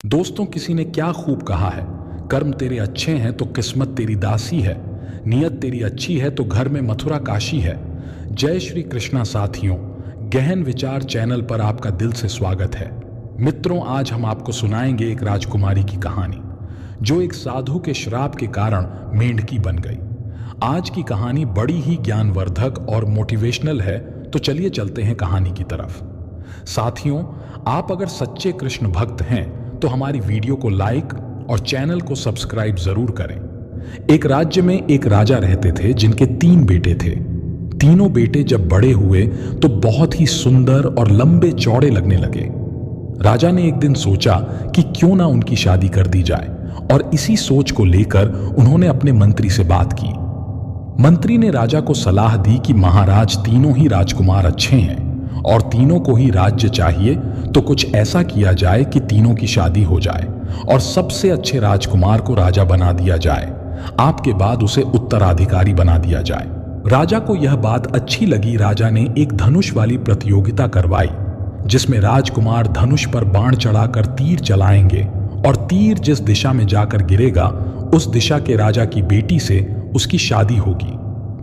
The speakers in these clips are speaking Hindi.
दोस्तों, किसी ने क्या खूब कहा है, कर्म तेरे अच्छे हैं तो किस्मत तेरी दासी है, नियत तेरी अच्छी है तो घर में मथुरा काशी है। जय श्री कृष्णा साथियों, गहन विचार चैनल पर आपका दिल से स्वागत है। मित्रों, आज हम आपको सुनाएंगे एक राजकुमारी की कहानी जो एक साधु के श्राप के कारण मेंढकी बन गई। आज की कहानी बड़ी ही ज्ञानवर्धक और मोटिवेशनल है, तो चलिए चलते हैं कहानी की तरफ। साथियों, आप अगर सच्चे कृष्ण भक्त हैं तो हमारी वीडियो को लाइक और चैनल को सब्सक्राइब जरूर करें। एक राज्य में एक राजा रहते थे जिनके 3 बेटे थे। तीनों बेटे जब बड़े हुए तो बहुत ही सुंदर और लंबे चौड़े लगने लगे। राजा ने एक दिन सोचा कि क्यों ना उनकी शादी कर दी जाए, और इसी सोच को लेकर उन्होंने अपने मंत्री से बात की। मंत्री ने राजा को सलाह दी कि महाराज, तीनों ही राजकुमार अच्छे हैं और तीनों को ही राज्य चाहिए, तो कुछ ऐसा किया जाए कि तीनों की शादी हो जाए और सबसे अच्छे राजकुमार को राजा बना दिया जाए। आपके बाद उसे उत्तराधिकारी बना दिया जाए। राजा को यह बात अच्छी लगी। राजा ने एक धनुष वाली प्रतियोगिता करवाई जिसमें राजकुमार धनुष पर बाण चढ़ाकर तीर चलाएंगे और तीर जिस दिशा में जाकर गिरेगा उस दिशा के राजा की बेटी से उसकी शादी होगी।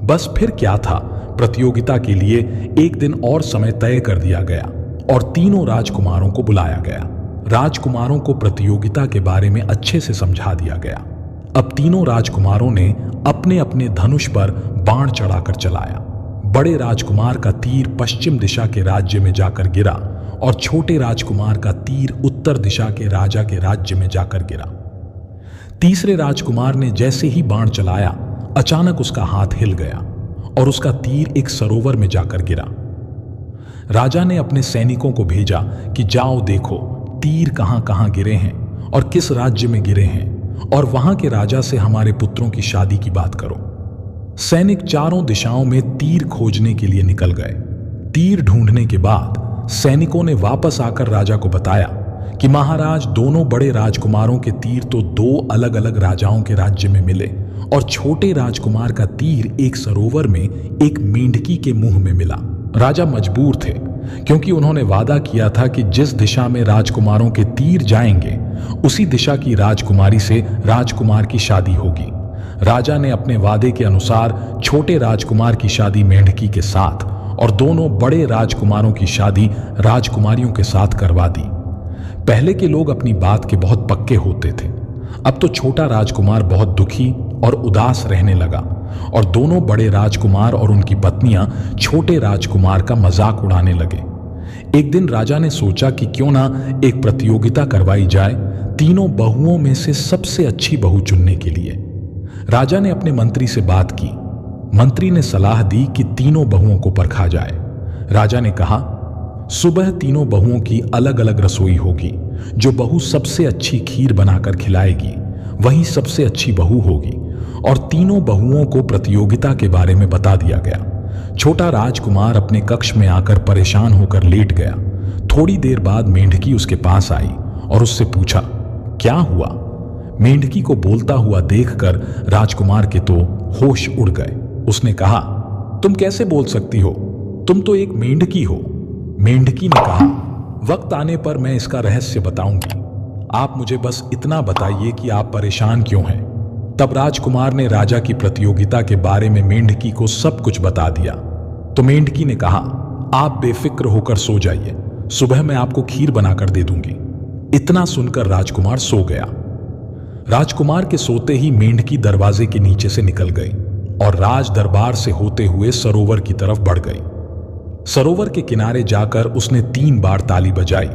बस फिर क्या था, प्रतियोगिता के लिए एक दिन और समय तय कर दिया गया और तीनों राजकुमारों को बुलाया गया। राजकुमारों को प्रतियोगिता के बारे में अच्छे से समझा दिया गया। अब तीनों राजकुमारों ने अपने अपने धनुष पर बाण चढ़ाकर चलाया। बड़े राजकुमार का तीर पश्चिम दिशा के राज्य में जाकर गिरा और छोटे राजकुमार का तीर उत्तर दिशा के राजा के राज्य में जाकर गिरा। तीसरे राजकुमार ने जैसे ही बाण चलाया, अचानक उसका हाथ हिल गया और उसका तीर एक सरोवर में जाकर गिरा। राजा ने अपने सैनिकों को भेजा कि जाओ देखो तीर कहां कहां गिरे हैं और किस राज्य में गिरे हैं, और वहां के राजा से हमारे पुत्रों की शादी की बात करो। सैनिक चारों दिशाओं में तीर खोजने के लिए निकल गए। तीर ढूंढने के बाद सैनिकों ने वापस आकर राजा को बताया कि महाराज, दोनों बड़े राजकुमारों के तीर तो 2 अलग अलग राजाओं के राज्य में मिले और छोटे राजकुमार का तीर एक सरोवर में एक मेंढकी के मुंह में मिला। राजा मजबूर थे क्योंकि उन्होंने वादा किया था कि जिस दिशा में राजकुमारों के तीर जाएंगे उसी दिशा की राजकुमारी से राजकुमार की शादी होगी। राजा ने अपने वादे के अनुसार छोटे राजकुमार की शादी मेंढकी के साथ और दोनों बड़े राजकुमारों की शादी राजकुमारियों के साथ करवा दी। पहले के लोग अपनी बात के बहुत पक्के होते थे। अब तो छोटा राजकुमार बहुत दुखी और उदास रहने लगा और दोनों बड़े राजकुमार और उनकी पत्नियां छोटे राजकुमार का मजाक उड़ाने लगे। एक दिन राजा ने सोचा कि क्यों ना एक प्रतियोगिता करवाई जाए तीनों बहुओं में से सबसे अच्छी बहू चुनने के लिए। राजा ने अपने मंत्री से बात की। मंत्री ने सलाह दी कि तीनों बहुओं को परखा जाए। राजा ने कहा, सुबह तीनों बहुओं की अलग अलग रसोई होगी। जो बहू सबसे अच्छी खीर बनाकर खिलाएगी वही सबसे अच्छी बहू होगी, और तीनों बहुओं को प्रतियोगिता के बारे में बता दिया गया। छोटा राजकुमार अपने कक्ष में आकर परेशान होकर लेट गया। थोड़ी देर बाद मेंढकी उसके पास आई और उससे पूछा, क्या हुआ? मेंढकी को बोलता हुआ देखकर राजकुमार के तो होश उड़ गए। उसने कहा, तुम कैसे बोल सकती हो? तुम तो एक मेंढकी हो। मेंढकी ने कहा, वक्त आने पर मैं इसका रहस्य बताऊंगी। आप मुझे बस इतना बताइए कि आप परेशान क्यों हैं। तब राजकुमार ने राजा की प्रतियोगिता के बारे में मेंढकी को सब कुछ बता दिया। तो मेंढकी ने कहा, आप बेफिक्र होकर सो जाइए, सुबह मैं आपको खीर बनाकर दे दूंगी। इतना सुनकर राजकुमार सो गया। राजकुमार के सोते ही मेंढकी दरवाजे के नीचे से निकल गई और राज दरबार से होते हुए सरोवर की तरफ बढ़ गई। सरोवर के किनारे जाकर उसने 3 बार ताली बजाई।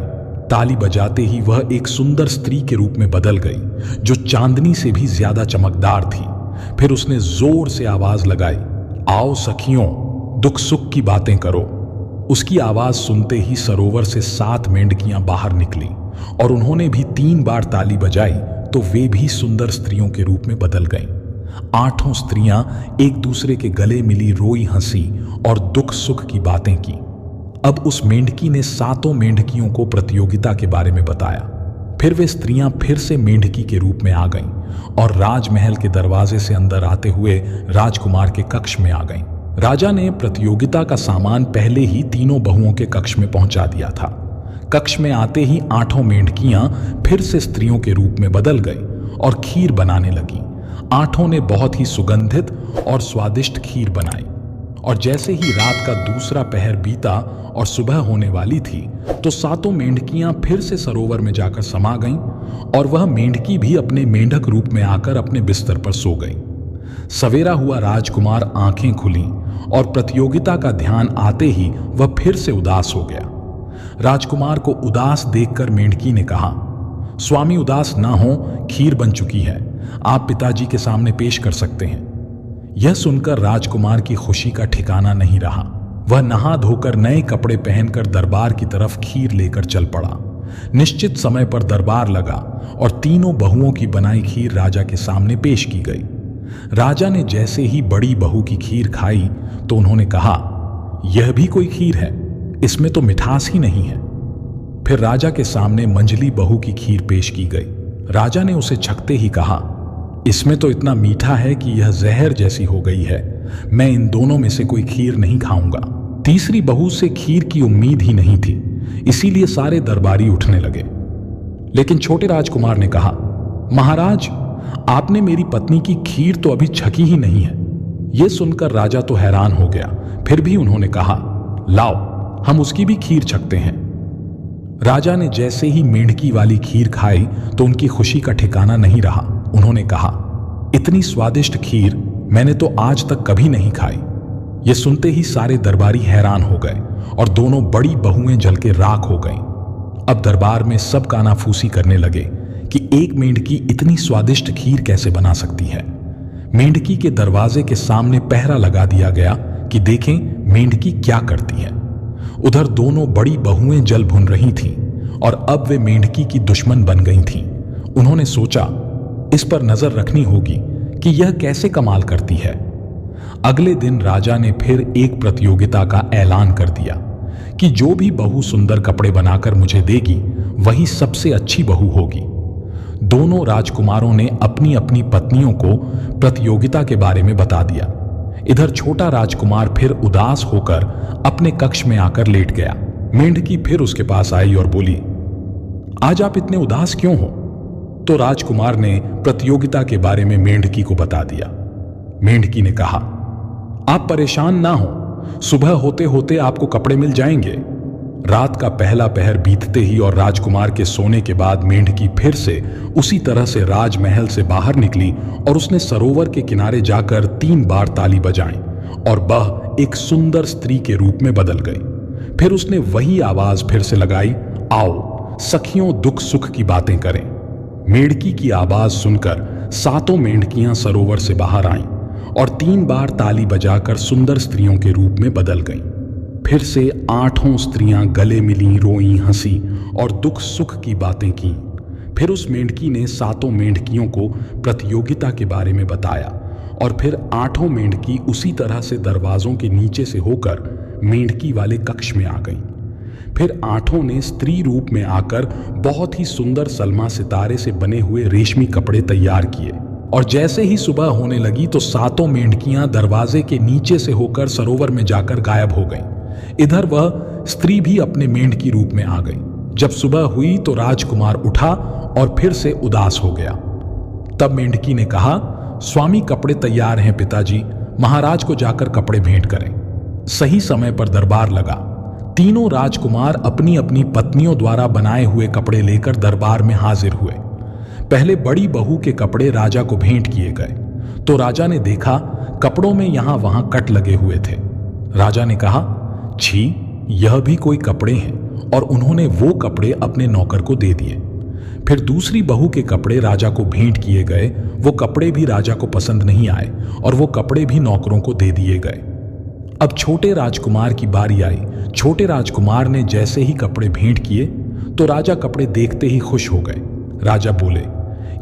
ताली बजाते ही वह एक सुंदर स्त्री के रूप में बदल गई जो चांदनी से भी ज्यादा चमकदार थी। फिर उसने जोर से आवाज लगाई, आओ सखियों, दुख सुख की बातें करो। उसकी आवाज सुनते ही सरोवर से 7 मेंढकियां बाहर निकली और उन्होंने भी 3 बार ताली बजाई तो वे भी सुंदर स्त्रियों के रूप में बदल गईं। 8 स्त्रियां एक दूसरे के गले मिली रोई हंसी और दुख सुख की बातें की। अब उस मेंढकी ने 7 मेंढकियों को प्रतियोगिता के बारे में बताया। फिर वे स्त्रियां फिर से मेंढकी के रूप में आ गईं और राजमहल के दरवाजे से अंदर आते हुए राजकुमार के कक्ष में आ गईं। राजा ने प्रतियोगिता का सामान पहले ही तीनों बहुओं के कक्ष में पहुंचा दिया था। कक्ष में आते ही 8 मेंढकियां फिर से स्त्रियों के रूप में बदल गई और खीर बनाने लगी। 8 ने बहुत ही सुगंधित और स्वादिष्ट खीर बनाई। और जैसे ही रात का दूसरा पहर बीता और सुबह होने वाली थी तो 7 मेंढकियां फिर से सरोवर में जाकर समा गईं और वह मेंढकी भी अपने मेंढक रूप में आकर अपने बिस्तर पर सो गई। सवेरा हुआ राजकुमार आंखें खुली और प्रतियोगिता का ध्यान आते ही वह फिर से उदास हो गया। राजकुमार को उदास देखकर मेंढकी ने कहा, स्वामी उदास ना हो, खीर बन चुकी है, आप पिताजी के सामने पेश कर सकते हैं। यह सुनकर राजकुमार की खुशी का ठिकाना नहीं रहा। वह नहा धोकर नए कपड़े पहनकर दरबार की तरफ खीर लेकर चल पड़ा। निश्चित समय पर दरबार लगा और तीनों बहुओं की बनाई खीर राजा के सामने पेश की गई। राजा ने जैसे ही बड़ी बहू की खीर खाई तो उन्होंने कहा, यह भी कोई खीर है, इसमें तो मिठास ही नहीं है। फिर राजा के सामने मंझली बहू की खीर पेश की गई। राजा ने उसे छकते ही कहा, इसमें तो इतना मीठा है कि यह जहर जैसी हो गई है, मैं इन दोनों में से कोई खीर नहीं खाऊंगा। तीसरी बहू से खीर की उम्मीद ही नहीं थी, इसीलिए सारे दरबारी उठने लगे। लेकिन छोटे राजकुमार ने कहा, महाराज, आपने मेरी पत्नी की खीर तो अभी छकी ही नहीं है। यह सुनकर राजा तो हैरान हो गया, फिर भी उन्होंने कहा, लाओ, हम उसकी भी खीर छकते हैं। राजा ने जैसे ही मेंढकी वाली खीर खाई तो उनकी खुशी का ठिकाना नहीं रहा। उन्होंने कहा, इतनी स्वादिष्ट खीर मैंने तो आज तक कभी नहीं खाई। यह सुनते ही सारे दरबारी हैरान हो गए और दोनों बड़ी बहुएं जल के राख हो गईं। अब दरबार में सब कानाफूसी करने लगे कि एक मेंढकी इतनी स्वादिष्ट खीर कैसे बना सकती है। मेंढकी के दरवाजे के सामने पहरा लगा दिया गया कि देखें मेंढकी क्या करती है। उधर दोनों बड़ी बहुएं जल भुन रही थीं और अब वे मेंढकी की दुश्मन बन गई थीं। उन्होंने सोचा, इस पर नजर रखनी होगी कि यह कैसे कमाल करती है। अगले दिन राजा ने फिर एक प्रतियोगिता का ऐलान कर दिया कि जो भी बहू सुंदर कपड़े बनाकर मुझे देगी वही सबसे अच्छी बहू होगी। दोनों राजकुमारों ने अपनी अपनी पत्नियों को प्रतियोगिता के बारे में बता दिया। इधर छोटा राजकुमार फिर उदास होकर अपने कक्ष में आकर लेट गया। मेंढकी फिर उसके पास आई और बोली, आज आप इतने उदास क्यों हो? तो राजकुमार ने प्रतियोगिता के बारे में मेंढकी को बता दिया। मेंढकी ने कहा, आप परेशान ना हो, सुबह होते होते आपको कपड़े मिल जाएंगे। रात का पहला पहर बीतते ही और राजकुमार के सोने के बाद मेंढकी फिर से उसी तरह से राजमहल से बाहर निकली और उसने सरोवर के किनारे जाकर 3 बार ताली बजाई और वह एक सुंदर स्त्री के रूप में बदल गई। फिर उसने वही आवाज फिर से लगाई, आओ सखियों दुख सुख की बातें करें। मेंढकी की आवाज सुनकर 7 मेंढकियां सरोवर से बाहर आईं और 3 बार ताली बजाकर सुंदर स्त्रियों के रूप में बदल गईं। फिर से 8 स्त्रियां गले मिलीं, रोईं, हंसी और दुख सुख की बातें की। फिर उस मेंढकी ने 7 मेंढकियों को प्रतियोगिता के बारे में बताया और फिर 8 मेंढकी उसी तरह से दरवाजों के नीचे से होकर मेंढकी वाले कक्ष में आ गईं। फिर 8 ने स्त्री रूप में आकर बहुत ही सुंदर सलमा सितारे से बने हुए रेशमी कपड़े तैयार किए और जैसे ही सुबह होने लगी तो 7 मेंढकियां दरवाजे के नीचे से होकर सरोवर में जाकर गायब हो गईं। इधर वह स्त्री भी अपने मेंढकी रूप में आ गई। जब सुबह हुई तो राजकुमार उठा और फिर से उदास हो गया। तब मेंढकी ने कहा, स्वामी कपड़े तैयार हैं पिताजी, महाराज को जाकर कपड़े भेंट करें। सही समय पर दरबार लगा। तीनों राजकुमार अपनी अपनी पत्नियों द्वारा बनाए हुए कपड़े लेकर दरबार में हाजिर हुए। पहले बड़ी बहू के कपड़े राजा को भेंट किए गए तो राजा ने देखा कपड़ों में यहां वहां कट लगे हुए थे। राजा ने कहा, छी, यह भी कोई कपड़े हैं, और उन्होंने वो कपड़े अपने नौकर को दे दिए। फिर दूसरी बहू के कपड़े राजा को भेंट किए गए। वो कपड़े भी राजा को पसंद नहीं आए और वो कपड़े भी नौकरों को दे दिए गए। अब छोटे राजकुमार की बारी आई। छोटे राजकुमार ने जैसे ही कपड़े भेंट किए तो राजा कपड़े देखते ही खुश हो गए। राजा बोले,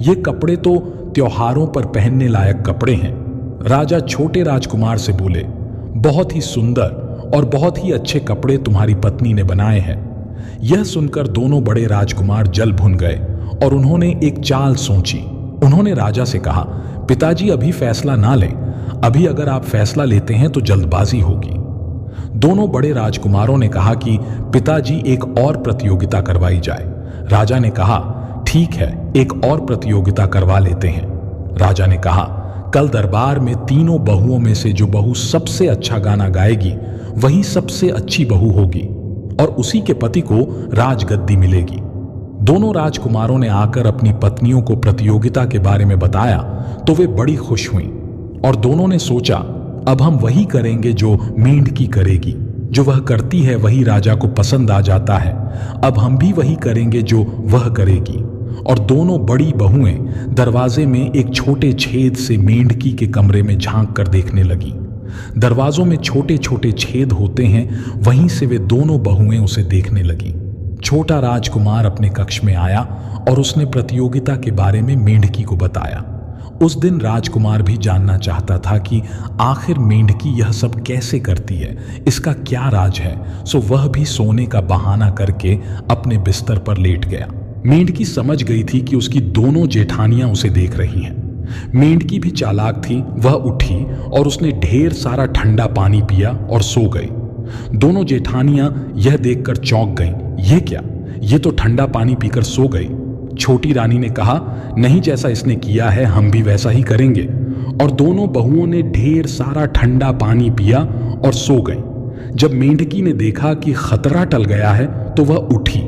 ये कपड़े तो त्योहारों पर पहनने लायक कपड़े हैं। राजा छोटे राजकुमार से बोले, बहुत ही सुंदर और बहुत ही अच्छे कपड़े तुम्हारी पत्नी ने बनाए हैं। यह सुनकर दोनों बड़े राजकुमार जल भुन गए और उन्होंने एक चाल सोची। उन्होंने राजा से कहा, पिताजी अभी फैसला ना लें, अभी अगर आप फैसला लेते हैं तो जल्दबाजी होगी। दोनों बड़े राजकुमारों ने कहा कि पिताजी एक और प्रतियोगिता करवाई जाए। राजा ने कहा, ठीक है, एक और प्रतियोगिता करवा लेते हैं। राजा ने कहा, कल दरबार में तीनों बहुओं में से जो बहू सबसे अच्छा गाना गाएगी वही सबसे अच्छी बहू होगी और उसी के पति को राजगद्दी मिलेगी। दोनों राजकुमारों ने आकर अपनी पत्नियों को प्रतियोगिता के बारे में बताया तो वे बड़ी खुश हुईं और दोनों ने सोचा, अब हम वही करेंगे जो मेंढकी करेगी। जो वह करती है वही राजा को पसंद आ जाता है। अब हम भी वही करेंगे जो वह करेगी। और दोनों बड़ी बहुएं दरवाजे में एक छोटे छेद से मेंढकी के कमरे में झांक कर देखने लगी। दरवाजों में छोटे छोटे छेद होते हैं, वहीं से वे दोनों बहुएं उसे देखने लगी। छोटा राजकुमार अपने कक्ष में आया और उसने प्रतियोगिता के बारे में मेंढकी को बताया। उस दिन राजकुमार भी जानना चाहता था कि आखिर मेंढकी यह सब कैसे करती है, इसका क्या राज है। सो वह भी सोने का बहाना करके अपने बिस्तर पर लेट गया। मेंढकी समझ गई थी कि उसकी दोनों जेठानियां उसे देख रही हैं। मेंढकी भी चालाक थी। वह उठी और उसने ढेर सारा ठंडा पानी पिया और सो गई। दोनों जेठानियां यह देखकर चौंक गईं। यह क्या, ये तो ठंडा पानी पीकर सो गई। छोटी रानी ने कहा, नहीं, जैसा इसने किया है हम भी वैसा ही करेंगे। और दोनों बहुओं ने ढेर सारा ठंडा पानी पिया और सो गई। जब मेंढकी ने देखा कि खतरा टल गया है तो वह उठी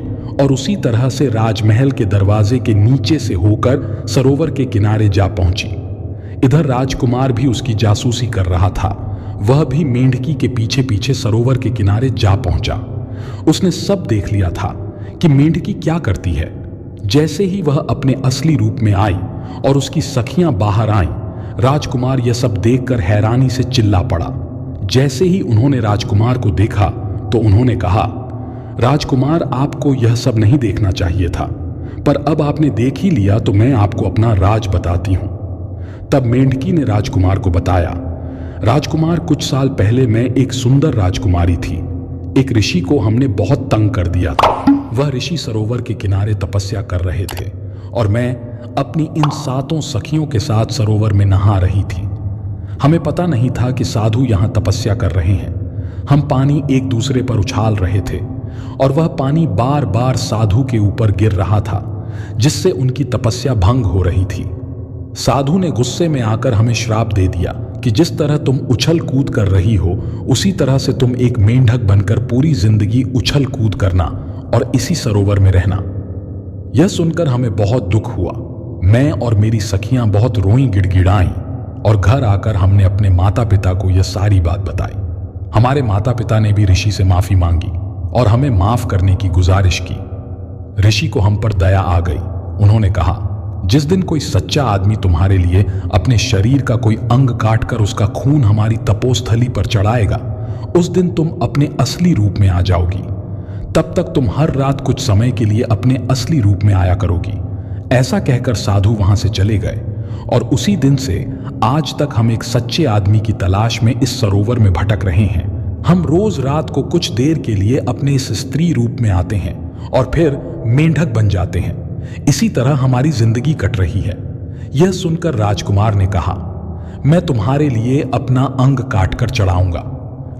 और उसी तरह से राजमहल के दरवाजे के नीचे से होकर सरोवर के किनारे जा पहुंची। इधर राजकुमार भी उसकी जासूसी कर रहा था। वह भी मेंढकी के पीछे पीछे सरोवर के किनारे जा पहुंचा। उसने सब देख लिया था कि मेंढकी क्या करती है। जैसे ही वह अपने असली रूप में आई और उसकी सखियां बाहर आईं, राजकुमार यह सब देखकर हैरानी से चिल्ला पड़ा। जैसे ही उन्होंने राजकुमार को देखा तो उन्होंने कहा, राजकुमार, आपको यह सब नहीं देखना चाहिए था, पर अब आपने देख ही लिया तो मैं आपको अपना राज बताती हूं। तब मेंढकी ने राजकुमार को बताया, राजकुमार, कुछ साल पहले मैं एक सुंदर राजकुमारी थी। एक ऋषि को हमने बहुत तंग कर दिया था। वह ऋषि सरोवर के किनारे तपस्या कर रहे थे और मैं अपनी इन 7 सखियों के साथ सरोवर में नहा रही थी। हमें पता नहीं था कि साधु यहां तपस्या कर रहे हैं। हम पानी एक दूसरे पर उछाल रहे थे और वह पानी बार बार साधु के ऊपर गिर रहा था, जिससे उनकी तपस्या भंग हो रही थी। साधु ने गुस्से में आकर हमें श्राप दे दिया कि जिस तरह तुम उछल कूद कर रही हो उसी तरह से तुम एक मेंढक बनकर पूरी जिंदगी उछल कूद करना और इसी सरोवर में रहना। यह सुनकर हमें बहुत दुख हुआ। मैं और मेरी सखियां बहुत रोईं गिड़गिड़ाईं और घर आकर हमने अपने माता पिता को यह सारी बात बताई। हमारे माता पिता ने भी ऋषि से माफी मांगी और हमें माफ करने की गुजारिश की। ऋषि को हम पर दया आ गई। उन्होंने कहा, जिस दिन कोई सच्चा आदमी तुम्हारे लिए अपने शरीर का कोई अंग काट कर उसका खून हमारी तपोस्थली पर चढ़ाएगा, उस दिन तुम अपने असली रूप में आ जाओगी। तब तक तुम हर रात कुछ समय के लिए अपने असली रूप में आया करोगी। ऐसा कहकर साधु वहां से चले गए और उसी दिन से आज तक हम एक सच्चे आदमी की तलाश में इस सरोवर में भटक रहे हैं। हम रोज रात को कुछ देर के लिए अपने इस स्त्री रूप में आते हैं और फिर मेंढक बन जाते हैं। इसी तरह हमारी जिंदगी कट रही है। यह सुनकर राजकुमार ने कहा, मैं तुम्हारे लिए अपना अंग काटकर चढ़ाऊंगा।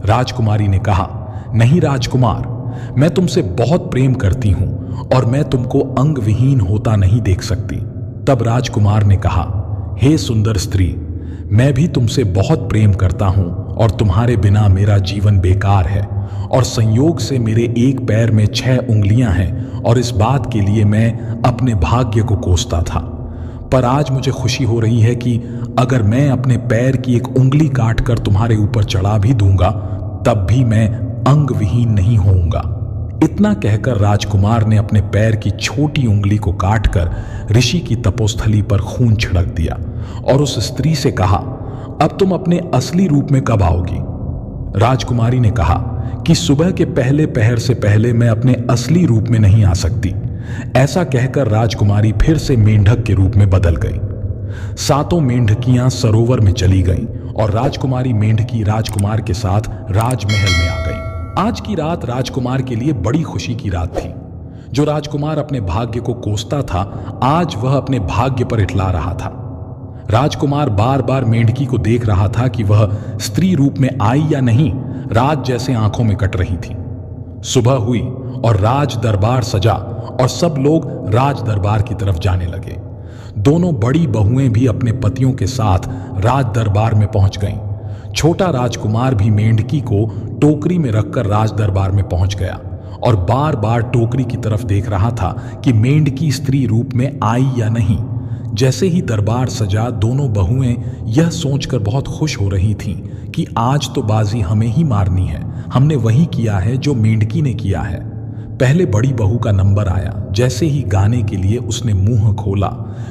राजकुमारी ने कहा, नहीं राजकुमार, मैं तुमसे बहुत प्रेम करती हूं और मैं तुमको अंग विहीन होता नहीं देख सकती। तब राजकुमार ने कहा, हे सुंदर स्त्री, मैं भी तुमसे बहुत प्रेम करता हूं और तुम्हारे बिना मेरा जीवन बेकार है और संयोग से मेरे एक पैर में 6 उंगलियां हैं और इस बात के लिए मैं अपने भाग्य को कोसता था। पर आज मुझे खुशी हो रही है कि अगर मैं अपने पैर की एक उंगली काट कर तुम्हारे ऊपर चढ़ा भी दूंगा तब भी मैं अंग विहीन नहीं होऊंगा। इतना कहकर राजकुमार ने अपने पैर की छोटी उंगली को काटकर ऋषि की तपोस्थली पर खून छिड़क दिया और उस स्त्री से कहा, अब तुम अपने असली रूप में कब आओगी? राजकुमारी ने कहा कि सुबह के पहले पहर से पहले मैं अपने असली रूप में नहीं आ सकती। ऐसा कहकर राजकुमारी फिर से मेंढक के रूप में बदल गई। 7 मेंढकियां सरोवर में चली गईं और राजकुमारी मेंढकी राजकुमार के साथ राजमहल में आ गई। आज की रात राजकुमार के लिए बड़ी खुशी की रात थी। जो राजकुमार अपने भाग्य को कोसता था, आज वह अपने भाग्य पर इठला रहा था। राजकुमार बार बार मेंढकी को देख रहा था कि वह स्त्री रूप में आई या नहीं। रात जैसे आंखों में कट रही थी। सुबह हुई और राज दरबार सजा और सब लोग राज दरबार की तरफ जाने लगे। दोनों बड़ी बहुएं भी अपने पतियों के साथ राज दरबार में पहुंच गईं। छोटा राजकुमार भी मेंढकी को टोकरी में रखकर राज दरबार में पहुंच गया और बार बार टोकरी की तरफ देख रहा था कि मेंढकी स्त्री रूप में आई या नहीं। जैसे ही दरबार सजा, दोनों बहुएं यह सोचकर बहुत खुश हो रही थीं कि आज तो बाजी हमें ही मारनी है। हमने वही किया है जो मेंढकी ने किया है। पहले बड़ी बहू का नंबर आया। जैसे ही गाने के लिए उसने मुंह खोला,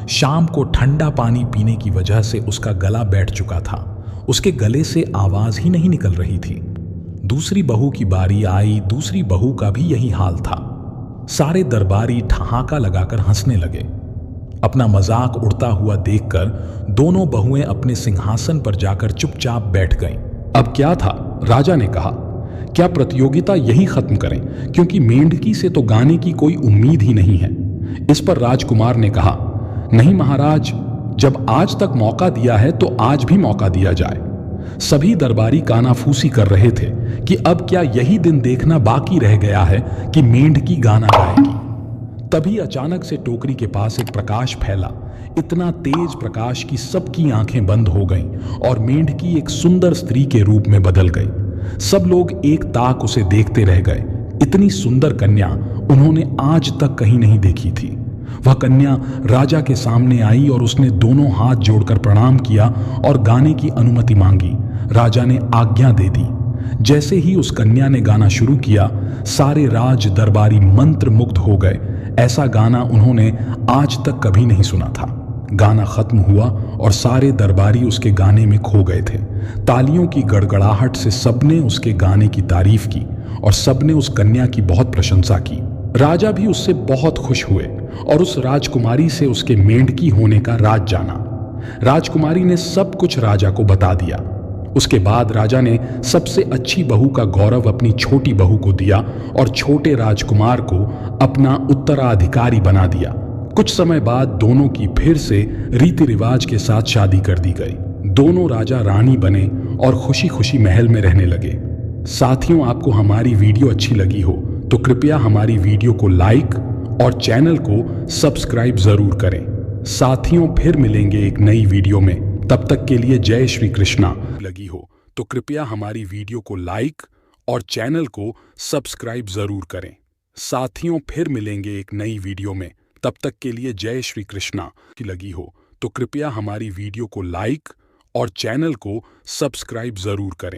शाम को ठंडा पानी पीने की वजह से उसका गला बैठ चुका था। उसके गले से आवाज ही नहीं निकल रही थी। दूसरी बहू की बारी आई। दूसरी बहू का भी यही हाल था। सारे दरबारी ठहाका लगाकर हंसने लगे। अपना मजाक उड़ता हुआ देखकर दोनों बहुएं अपने सिंहासन पर जाकर चुपचाप बैठ गईं। अब क्या था? राजा ने कहा, क्या प्रतियोगिता यही खत्म करें, क्योंकि मेंढकी से तो गाने की कोई उम्मीद ही नहीं है। इस पर राजकुमार ने कहा, नहीं महाराज, जब आज तक मौका दिया है तो आज भी मौका दिया जाए। सभी दरबारी कानाफूसी कर रहे थे कि अब क्या यही दिन देखना बाकी रह गया है कि मेंढकी गाना गाएगी। तभी अचानक से टोकरी के पास एक प्रकाश फैला। इतना तेज प्रकाश कि सबकी आंखें बंद हो गईं और मेंढकी एक सुंदर स्त्री के रूप में बदल गई। सब लोग एक ताक उसे देखते रह गए। इतनी सुंदर कन्या उन्होंने आज तक कहीं नहीं देखी थी। वह कन्या राजा के सामने आई और उसने दोनों हाथ जोड़कर प्रणाम किया और गाने की अनुमति मांगी। राजा ने आज्ञा दे दी। जैसे ही उस कन्या ने गाना शुरू किया, सारे राज दरबारी मंत्र मुग्ध हो गए। ऐसा गाना उन्होंने आज तक कभी नहीं सुना था। गाना खत्म हुआ और सारे दरबारी उसके गाने में खो गए थे। तालियों की गड़गड़ाहट से सबने उसके गाने की तारीफ की और सबने उस कन्या की बहुत प्रशंसा की। राजा भी उससे बहुत खुश हुए और उस राजकुमारी से उसके मेंढकी होने का राज जाना। राजकुमारी ने सब कुछ राजा को बता दिया। उसके बाद राजा ने सबसे अच्छी बहू का गौरव अपनी छोटी बहू को दिया और छोटे राजकुमार को अपना उत्तराधिकारी बना दिया। कुछ समय बाद दोनों की फिर से रीति रिवाज के साथ शादी कर दी गई। दोनों राजा रानी बने और खुशी खुशी महल में रहने लगे। साथियों, आपको हमारी वीडियो अच्छी लगी हो तो कृपया हमारी वीडियो को लाइक और चैनल को सब्सक्राइब जरूर करें। साथियों, फिर मिलेंगे एक नई वीडियो में। तब तक के लिए जय श्री कृष्णा। लगी हो तो कृपया हमारी वीडियो को लाइक और चैनल को सब्सक्राइब जरूर करें। साथियों, फिर मिलेंगे एक नई वीडियो में। तब तक के लिए जय श्री कृष्णा। की लगी हो तो कृपया हमारी वीडियो को लाइक और चैनल को सब्सक्राइब जरूर करें।